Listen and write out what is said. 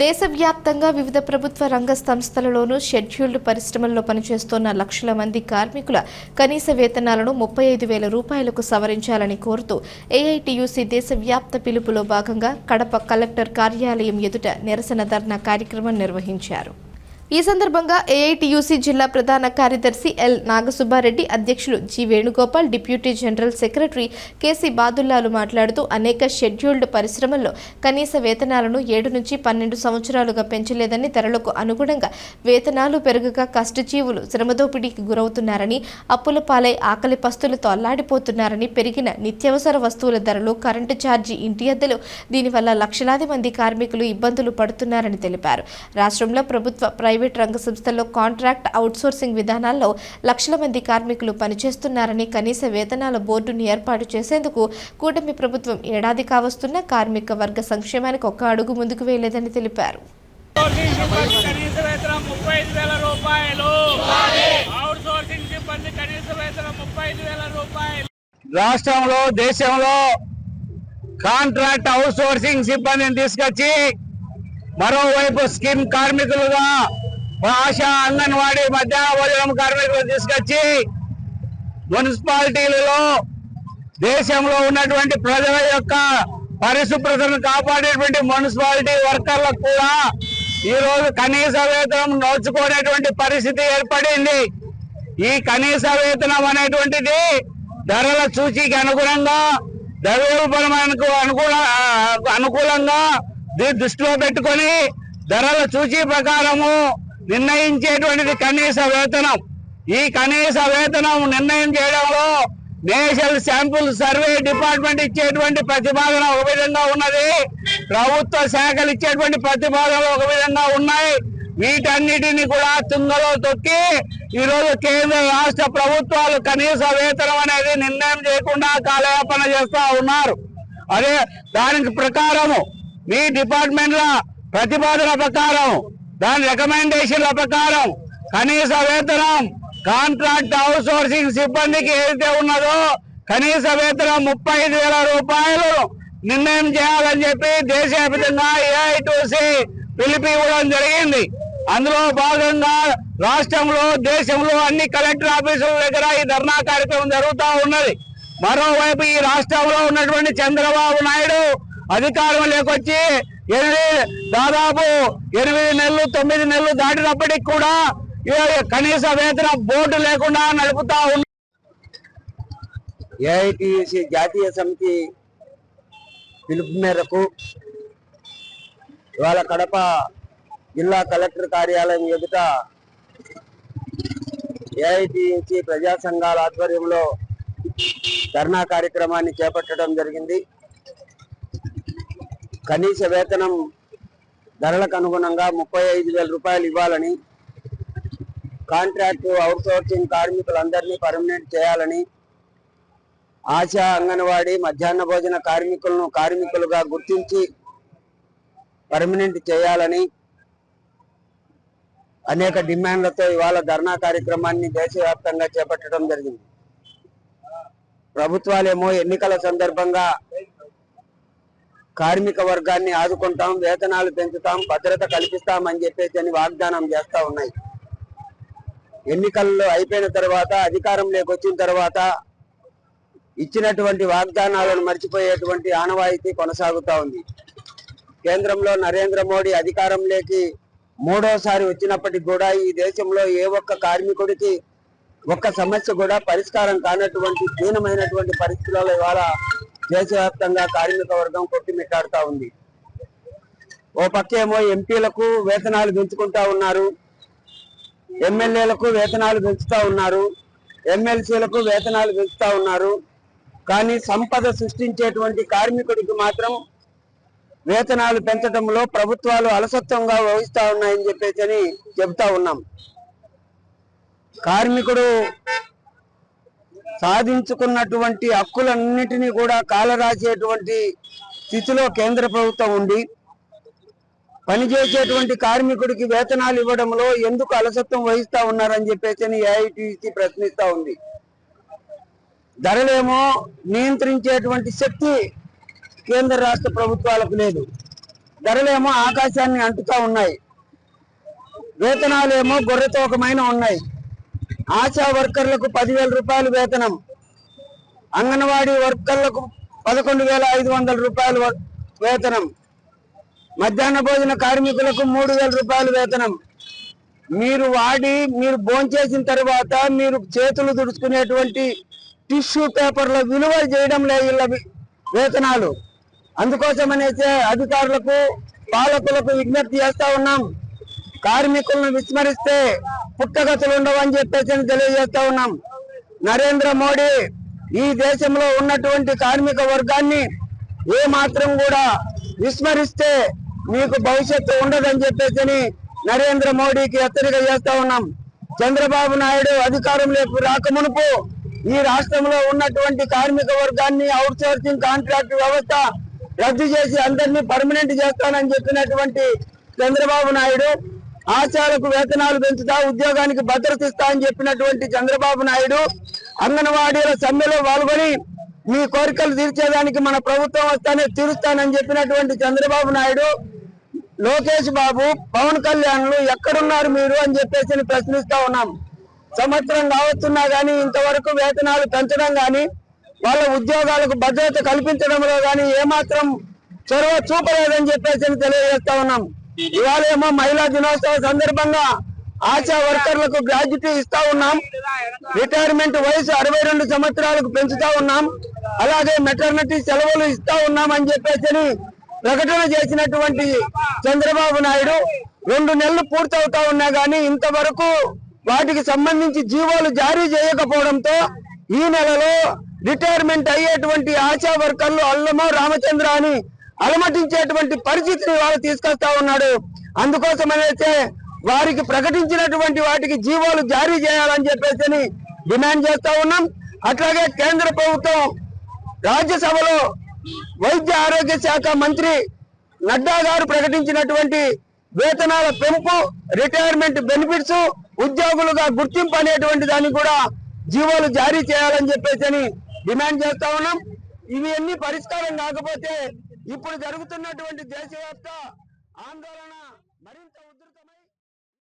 దేశవ్యాప్తంగా వివిధ ప్రభుత్వ రంగ సంస్థలలోనూ షెడ్యూల్డ్ పరిశ్రమల్లో పనిచేస్తున్న లక్షల మంది కార్మికుల కనీస వేతనాలను 35,000 రూపాయలకు సవరించాలని కోరుతూ ఏఐటీయూసీ దేశవ్యాప్త పిలుపులో భాగంగా కడప కలెక్టర్ కార్యాలయం ఎదుట నిరసన ధర్నా కార్యక్రమం నిర్వహించారు. ఈ సందర్భంగా ఏఐటీయూసీ జిల్లా ప్రధాన కార్యదర్శి ఎల్ నాగసుబ్బారెడ్డి, అధ్యక్షులు G Venugopal, deputy general secretary KC బాదుల్లాలు మాట్లాడుతూ అనేక షెడ్యూల్డ్ పరిశ్రమల్లో కనీస వేతనాలను 7 నుంచి 12 సంవత్సరాలుగా పెంచలేదని, ధరలకు అనుగుణంగా వేతనాలు పెరగక కష్టజీవులు శ్రమదోపిడీకి గురవుతున్నారని, అప్పుల పాలై ఆకలి పస్తులతో అల్లాడిపోతున్నారని, పెరిగిన నిత్యావసర వస్తువుల ధరలు, కరెంటు ఛార్జీ, ఇంటి అద్దెలు, దీనివల్ల లక్షలాది మంది కార్మికులు ఇబ్బందులు పడుతున్నారని తెలిపారు. రాష్ట్రంలో ప్రభుత్వ, ప్రైవేట్ రంగ సంస్థల్లో కాంట్రాక్ట్ అవుట్సోర్సింగ్ విధానాల్లో లక్షల మంది కార్మికులు పనిచేస్తున్నారని, కనీస వేతనాల బోర్డును ఏర్పాటు చేసేందుకు కూటమి ప్రభుత్వం ఏడాది కావస్తున్న కార్మిక వర్గ సంక్షేమానికి ఒక్క అడుగు ముందుకు వేయలేదని తెలిపారు. రాష్ట్రంలో, దేశంలో కాంట్రాక్ట్ అవుట్సోర్సింగ్ సిబ్బందిని తీసుకొచ్చి మరోవైపు స్కీమ్ కార్మికులుగా ఆశా, అంగన్వాడీ, మధ్యాహ్న భోజనం కార్మికులు తీసుకొచ్చి మున్సిపాలిటీలలో దేశంలో ఉన్నటువంటి ప్రజల యొక్క పరిశుభ్రతను కాపాడేటువంటి మున్సిపాలిటీ వర్కర్లకు కూడా ఈరోజు కనీస వేతనం నోచుకునేటువంటి పరిస్థితి ఏర్పడింది. ఈ కనీస వేతనం అనేటువంటిది ధరల సూచీకి అనుగుణంగా, ద్రవ్యోల్బణానికి అనుకూలంగా దృష్టిలో పెట్టుకొని ధరల సూచీ ప్రకారము నిర్ణయించేటువంటిది కనీస వేతనం. ఈ కనీస వేతనం నిర్ణయం చేయడంలో నేషనల్ శాంపుల్ సర్వే డిపార్ట్మెంట్ ఇచ్చేటువంటి ప్రతిపాదన ఒక విధంగా ఉన్నది, ప్రభుత్వ శాఖలు ఇచ్చేటువంటి ప్రతిపాదనలు ఒక విధంగా ఉన్నాయి. వీటన్నిటిని కూడా తుంగలో తొక్కి ఈరోజు కేంద్ర రాష్ట్ర ప్రభుత్వాలు కనీస వేతనం అనేది నిర్ణయం చేయకుండా కాలయాపన చేస్తూ ఉన్నారు. అదే దానికి ప్రకారము మీ డిపార్ట్మెంట్ల ప్రతిపాదన ప్రకారం, దాని రికమెండేషన్ల ప్రకారం కనీస వేతనం కాంట్రాక్ట్ అవుట్సోర్సింగ్ సిబ్బందికి ఏదైతే ఉన్నదో కనీస వేతనం 35,000 రూపాయలు నిర్ణయం చేయాలని చెప్పి దేశవ్యాప్తంగా ఏఐటీయూసీ పిలుపు ఇవ్వడం జరిగింది. అందులో భాగంగా రాష్ట్రంలో, దేశంలో అన్ని కలెక్టర్ ఆఫీసుల దగ్గర ఈ ధర్నా కార్యక్రమం జరుగుతూ ఉన్నది. మరోవైపు ఈ రాష్ట్రంలో ఉన్నటువంటి చంద్రబాబు నాయుడు అధికారంలోకి వచ్చి దాదాపు 8 నెలలు 9 నెలలు దాటినప్పటికి కూడా కనీస వేతన బోర్డు లేకుండా నడుపుతా ఉంది. ఏఐటీయూసీ జాతీయ సమితి పిలుపు మేరకు ఇవాళ కడప జిల్లా కలెక్టర్ కార్యాలయం ఎదుట ఏఐటీయూసీ ప్రజా సంఘాల ఆధ్వర్యంలో ధర్నా కార్యక్రమాన్ని చేపట్టడం జరిగింది. కనీస వేతనం ధరలకు అనుగుణంగా 35,000 రూపాయలు ఇవ్వాలని, కాంట్రాక్ట్ అవుట్సోర్సింగ్ కార్మికులందరినీ పర్మనెంట్ చేయాలని, ఆశా, అంగన్వాడీ, మధ్యాహ్న భోజన కార్మికులను కార్మికులుగా గుర్తించి పర్మనెంట్ చేయాలని అనేక డిమాండ్లతో ఇవాళ ధర్నా కార్యక్రమాన్ని దేశవ్యాప్తంగా చేపట్టడం జరిగింది. ప్రభుత్వాలేమో ఎన్నికల సందర్భంగా కార్మిక వర్గాన్ని ఆదుకుంటాం, వేతనాలు పెంచుతాం, భద్రత కల్పిస్తామని చెప్పేసి వాగ్దానం చేస్తా ఉన్నాయి. ఎన్నికల్లో అయిపోయిన తర్వాత, అధికారంలోకి వచ్చిన తర్వాత ఇచ్చినటువంటి వాగ్దానాలను మర్చిపోయేటువంటి ఆనవాయితీ కొనసాగుతా ఉంది. కేంద్రంలో నరేంద్ర మోడీ అధికారంలోకి 3వసారి వచ్చినప్పటికి కూడా ఈ దేశంలో ఏ ఒక్క కార్మికుడికి ఒక్క సమస్య కూడా పరిష్కారం కానటువంటి దీనమైనటువంటి పరిస్థితులలో ఇవాళ దేశవ్యాప్తంగా కార్మిక వర్గం కొట్టుమిట్టాడుతా ఉంది. ఓ పక్కేమో ఎంపీలకు వేతనాలు పెంచుకుంటా ఉన్నారు, ఎమ్మెల్యేలకు వేతనాలు పెంచుతా ఉన్నారు, ఎమ్మెల్సీలకు వేతనాలు పెంచుతా ఉన్నారు. కానీ సంపద సృష్టించేటువంటి కార్మికుడికి మాత్రం వేతనాలు పెంచడంలో ప్రభుత్వాలు అలసత్వంగా వహిస్తా ఉన్నాయని చెప్పేసి చెబుతా ఉన్నాం. కార్మికుడు సాధించుకున్నటువంటి హక్కులన్నిటినీ కూడా కాలరాసేటువంటి స్థితిలో కేంద్ర ప్రభుత్వం ఉండి పనిచేసేటువంటి కార్మికుడికి వేతనాలు ఇవ్వడంలో ఎందుకు అలసత్వం వహిస్తా ఉన్నారని చెప్పేసి ఏఐటీయూసీ ప్రశ్నిస్తా ఉంది. ధరలేమో నియంత్రించేటువంటి శక్తి కేంద్ర రాష్ట్ర ప్రభుత్వాలకు లేదు. ధరలేమో ఆకాశాన్ని అంటుతా ఉన్నాయి, వేతనాలేమో గొర్రెతోకమైన ఉన్నాయి. ఆశా వర్కర్లకు 10,000 రూపాయలు వేతనం, అంగన్వాడీ వర్కర్లకు 11,500 రూపాయలు వేతనం, మధ్యాహ్న భోజన కార్మికులకు 3,000 రూపాయలు వేతనం. మీరు భోంచేసిన తర్వాత మీరు చేతులు తుడుచుకునేటువంటి టిష్యూ పేపర్ల విలువ చేయడం లేదు వీళ్ళ వేతనాలు. అందుకోసమనేసే అధికారులకు పాలకులకు విజ్ఞప్తి చేస్తా ఉన్నాం, కార్మికులను విస్మరిస్తే పుట్టగతులు ఉండవని చెప్పేసి తెలియజేస్తా ఉన్నాం. నరేంద్ర మోడీ ఈ దేశంలో ఉన్నటువంటి కార్మిక వర్గాన్ని ఏ మాత్రం కూడా విస్మరిస్తే మీకు భవిష్యత్తు ఉండదని చెప్పేసి నరేంద్ర మోడీకి హెచ్చరిక చేస్తా ఉన్నాం. చంద్రబాబు నాయుడు అధికారంలోకి రాకమునుపు ఈ రాష్ట్రంలో ఉన్నటువంటి కార్మిక వర్గాన్ని అవుట్ సోర్సింగ్ కాంట్రాక్ట్ వ్యవస్థ రద్దు చేసి అందరినీ పర్మనెంట్ చేస్తానని చెప్పినటువంటి చంద్రబాబు నాయుడు, ఆశాలకు వేతనాలు పెంచుతా ఉద్యోగానికి భద్రత ఇస్తా అని చెప్పినటువంటి చంద్రబాబు నాయుడు అంగన్వాడీల సమ్మెలో పాల్గొని మీ కోరికలు తీర్చేదానికి మన ప్రభుత్వం వస్తానే తీరుస్తానని చెప్పినటువంటి చంద్రబాబు నాయుడు, లోకేష్ బాబు, పవన్ కళ్యాణ్లు ఎక్కడున్నారు మీరు అని చెప్పేసి ప్రశ్నిస్తా ఉన్నాం. సంవత్సరం కావస్తున్నా గానీ ఇంతవరకు వేతనాలు పెంచడం గాని వాళ్ళ ఉద్యోగాలకు భద్రత కల్పించడంలో గాని ఏమాత్రం చొరవ చూపలేదని చెప్పేసి తెలియజేస్తా ఉన్నాం. ఇవాళేమో మహిళా దినోత్సవ సందర్భంగా ఆశా వర్కర్లకు గ్రాడ్యుటీ ఇస్తా ఉన్నాం, రిటైర్మెంట్ వయసు 62 సంవత్సరాలకు పెంచుతా ఉన్నాం, అలాగే మెటర్నిటీ సెలవులు ఇస్తా ఉన్నాం అని చెప్పేసి ప్రకటన చేసినటువంటి చంద్రబాబు నాయుడు 2 నెలలు పూర్తవుతా ఉన్నా గానీ ఇంతవరకు వాటికి సంబంధించి జీవోలు జారీ చేయకపోవడంతో ఈ నెలలో రిటైర్మెంట్ అయ్యేటువంటి ఆశా వర్కర్లు అల్లమో రామచంద్ర అని అలమటించేటువంటి పరిస్థితిని వాళ్ళు తీసుకొస్తా ఉన్నాడు. అందుకోసమైతే వారికి ప్రకటించినటువంటి వాటికి జీవోలు జారీ చేయాలని చెప్పేసి డిమాండ్ చేస్తా ఉన్నాం. అట్లాగే కేంద్ర ప్రభుత్వం రాజ్యసభలో వైద్య ఆరోగ్య శాఖ మంత్రి నడ్డా గారు ప్రకటించినటువంటి వేతనాల పెంపు, రిటైర్మెంట్ బెనిఫిట్స్, ఉద్యోగులుగా గుర్తింపు అనేటువంటి దాన్ని కూడా జీవోలు జారీ చేయాలని చెప్పేసి డిమాండ్ చేస్తా ఉన్నాం. ఇవి అన్ని పరిష్కారం కాకపోతే ఇప్పుడు జరుగుతున్నటువంటి దేశవ్యాప్త ఆందోళన